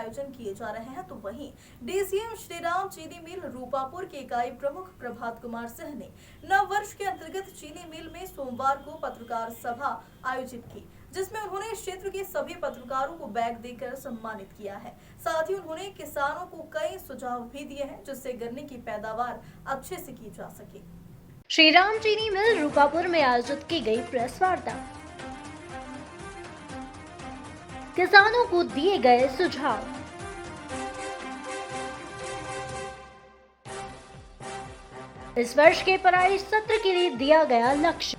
आयोजन किए जा रहे हैं, तो वहीं डीसीएम श्रीराम चीनी मिल रूपापुर के इकाई प्रमुख प्रभात कुमार सिंह ने नव वर्ष के अंतर्गत चीनी मिल में सोमवार को पत्रकार सभा आयोजित की, जिसमें उन्होंने इस क्षेत्र के सभी पत्रकारों को बैग देकर सम्मानित किया है। साथ ही उन्होंने किसानों को कई सुझाव भी दिए हैं, जिससे गन्ने की पैदावार अच्छे से की जा सके। श्रीराम चीनी मिल रूपापुर में आयोजित की गई प्रेस वार्ता। किसानों को दिए गए सुझाव। इस वर्ष के पराई सत्र के लिए दिया गया लक्ष्य।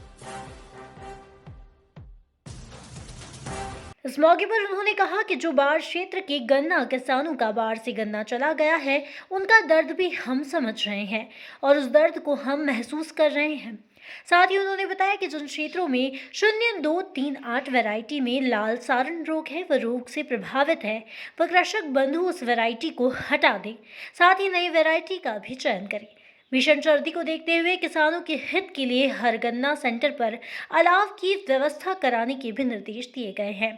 इस मौके पर उन्होंने कहा कि जो बाढ़ क्षेत्र के गन्ना किसानों का बाढ़ से गन्ना चला गया है, उनका दर्द भी हम समझ रहे हैं और उस दर्द को हम महसूस कर रहे हैं। साथ ही उन्होंने बताया कि जिन क्षेत्रों में 0238 वैरायटी में लाल सारण रोग है, वह रोग से प्रभावित है, वह कृषक बंधु उस वैरायटी को हटा दे, साथ ही नई वैरायटी का भी चयन करें। भीषण सर्दी को देखते हुए किसानों के हित के लिए हर गन्ना सेंटर पर अलाव की व्यवस्था कराने के भी निर्देश दिए गए हैं।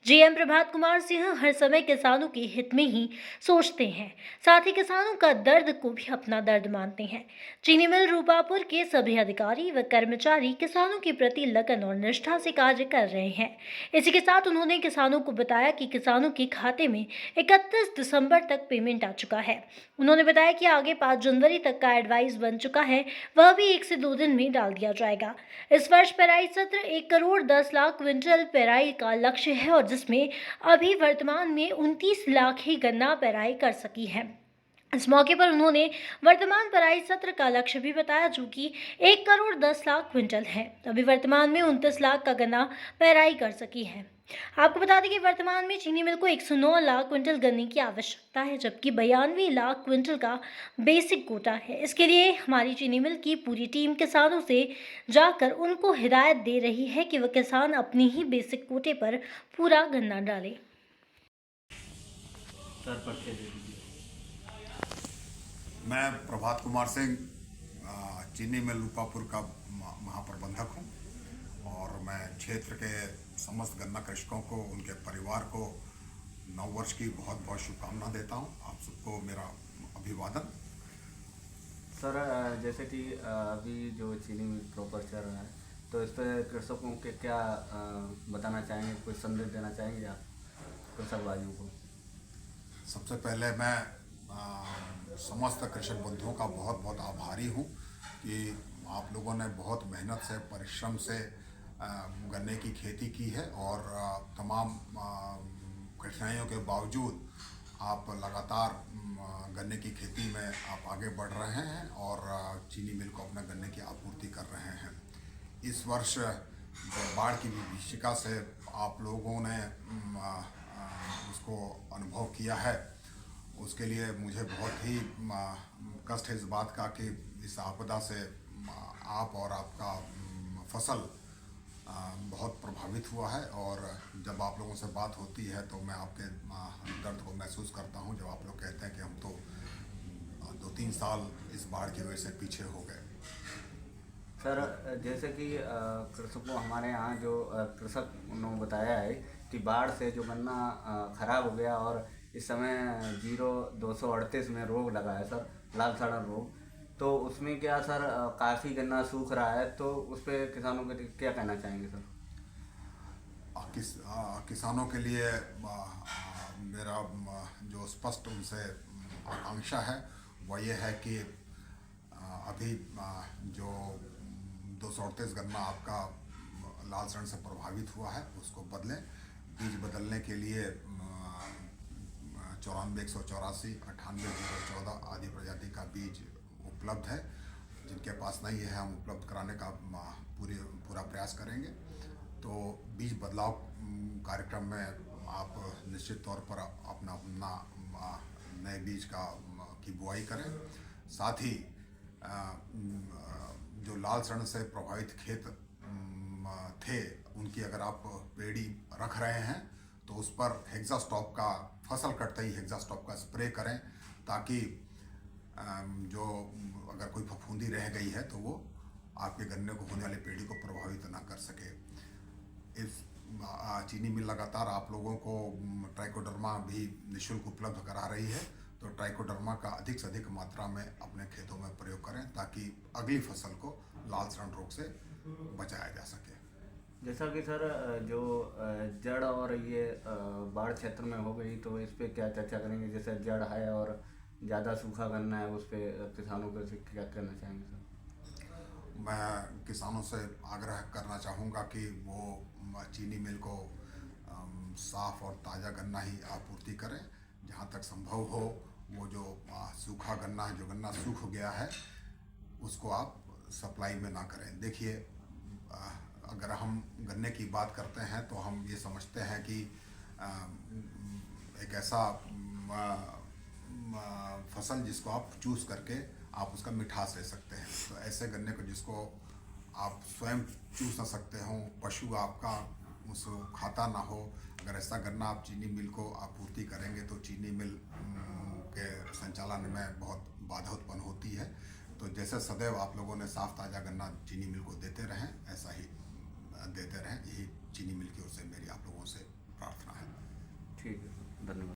जीएम प्रभात कुमार सिंह हर समय किसानों के हित में ही सोचते हैं, साथ ही किसानों का दर्द को भी अपना दर्द मानते हैं। चीनी मिल रूपापुर के सभी अधिकारी व कर्मचारी किसानों के प्रति लगन और निष्ठा से कार्य कर रहे हैं। इसी के साथ उन्होंने किसानों को बताया कि किसानों के खाते में 31 दिसंबर तक पेमेंट आ चुका है। उन्होंने बताया कि आगे 5 जनवरी तक का एडवाइस बन चुका है, वह भी 1 से 2 दिन में डाल दिया जाएगा। इस वर्ष पेराई सत्र 1 करोड़ 10 लाख क्विंटल पेराई का लक्ष्य है और जिसमें अभी वर्तमान में 29 लाख ही गन्ना पेराई कर सकी है। इस मौके पर उन्होंने वर्तमान पेराई सत्र का लक्ष्य भी बताया, जो कि 1 करोड़ 10 लाख क्विंटल है। अभी वर्तमान में 29 लाख का गन्ना पेराई कर सकी है। आपको बता दें कि वर्तमान में चीनी मिल को 109 लाख क्विंटल गन्ने की आवश्यकता है, जबकि 92 लाख क्विंटल का बेसिक कोटा है। इसके लिए हमारी चीनी मिल की पूरी टीम किसानों से जाकर उनको हिदायत दे रही है कि वह किसान अपनी ही बेसिक कोटे पर पूरा गन्ना डाले। मैं प्रभात कुमार सिंह चीनी मिल रूपापुर का महाप्रबंधक हूं और मैं क्षेत्र के समस्त गन्ना कृषकों को, उनके परिवार को नववर्ष की बहुत बहुत शुभकामना देता हूं। आप सबको मेरा अभिवादन। सर, जैसे कि अभी जो चीनी मिल प्रॉपर चल रहा है, तो इस पर कृषकों के क्या बताना चाहेंगे, कोई संदेश देना चाहेंगे आप कृषक भाइयों को? सबसे पहले मैं समस्त कृषक बंधुओं का बहुत बहुत आभारी हूं कि आप लोगों ने बहुत मेहनत से, परिश्रम से गन्ने की खेती की है और तमाम कठिनाइयों के बावजूद आप लगातार गन्ने की खेती में आप आगे बढ़ रहे हैं और चीनी मिल को अपने गन्ने की आपूर्ति कर रहे हैं। इस वर्ष बाढ़ की विभीषिका से आप लोगों ने उसको अनुभव किया है, उसके लिए मुझे बहुत ही कष्ट है इस बात का कि इस आपदा से आप और आपका फसल बहुत प्रभावित हुआ है। और जब आप लोगों से बात होती है तो मैं आपके दर्द को महसूस करता हूं, जब आप लोग कहते हैं कि हम तो 2-3 साल इस बाढ़ की वजह से पीछे हो गए। सर, जैसे कि कृषकों, हमारे यहाँ जो कृषक उन्होंने बताया है कि बाढ़ से जो गन्ना खराब हो गया और इस समय 0238 में रोग लगा है सर, लाल साड़न रोग, तो उसमें क्या सर काफ़ी गन्ना सूख रहा है, तो उस पर किसानों के लिए क्या कहना चाहेंगे सर? किसानों के लिए मेरा जो स्पष्ट उनसे आकांक्षा है वह ये है कि अभी जो 238 गन्ना आपका लाल सड़न से प्रभावित हुआ है उसको बदलें। बीज बदलने के लिए 94-184, 98-014 आदि प्रजाति का बीज उपलब्ध है। जिनके पास नहीं है, हम उपलब्ध कराने का पूरा प्रयास करेंगे। तो बीज बदलाव कार्यक्रम में आप निश्चित तौर पर अपना नए बीज की बुआई करें। साथ ही जो लाल सड़न से प्रभावित खेत थे, उनकी अगर आप पेड़ी रख रहे हैं तो उस पर हेक्सास्टॉप का, फसल कटते ही हेक्सास्टॉप का स्प्रे करें, ताकि जो अगर कोई फफूंदी रह गई है तो वो आपके गन्ने को होने वाली पेड़ी को प्रभावित ना कर सके। चीनी मिल लगातार आप लोगों को ट्राइकोडर्मा भी निःशुल्क उपलब्ध करा रही है। तो ट्राइकोडर्मा का अधिक से अधिक मात्रा में अपने खेतों में प्रयोग करें ताकि अगली फसल को लाल सड़न रोग से बचाया जा सके। जैसा कि सर जो जड़ और ये बाढ़ क्षेत्र में हो गई, तो इस पे क्या चर्चा करेंगे? जैसे जड़ है और ज़्यादा सूखा गन्ना है, उस पर किसानों को से क्या कहना चाहेंगे सर? मैं किसानों से आग्रह करना चाहूँगा कि वो चीनी मिल को साफ़ और ताज़ा गन्ना ही आपूर्ति करें। जहाँ तक संभव हो वो जो सूखा गन्ना है, जो गन्ना सूख गया है, उसको आप सप्लाई में ना करें। देखिए, अगर हम गन्ने की बात करते हैं तो हम ये समझते हैं कि एक ऐसा फसल जिसको आप चूस करके आप उसका मिठास ले सकते हैं। तो ऐसे गन्ने को जिसको आप स्वयं चूस ना सकते हो, पशु आपका उसको खाता ना हो, अगर ऐसा गन्ना आप चीनी मिल को आपूर्ति करेंगे तो चीनी मिल के संचालन में बहुत बाधा उत्पन्न होती है। तो जैसे सदैव आप लोगों ने साफ ताज़ा गन्ना चीनी मिल को देते रहें, ऐसा ही देते रहें। यही चीनी मिल की ओर से मेरी आप लोगों से प्रार्थना है। ठीक है, धन्यवाद।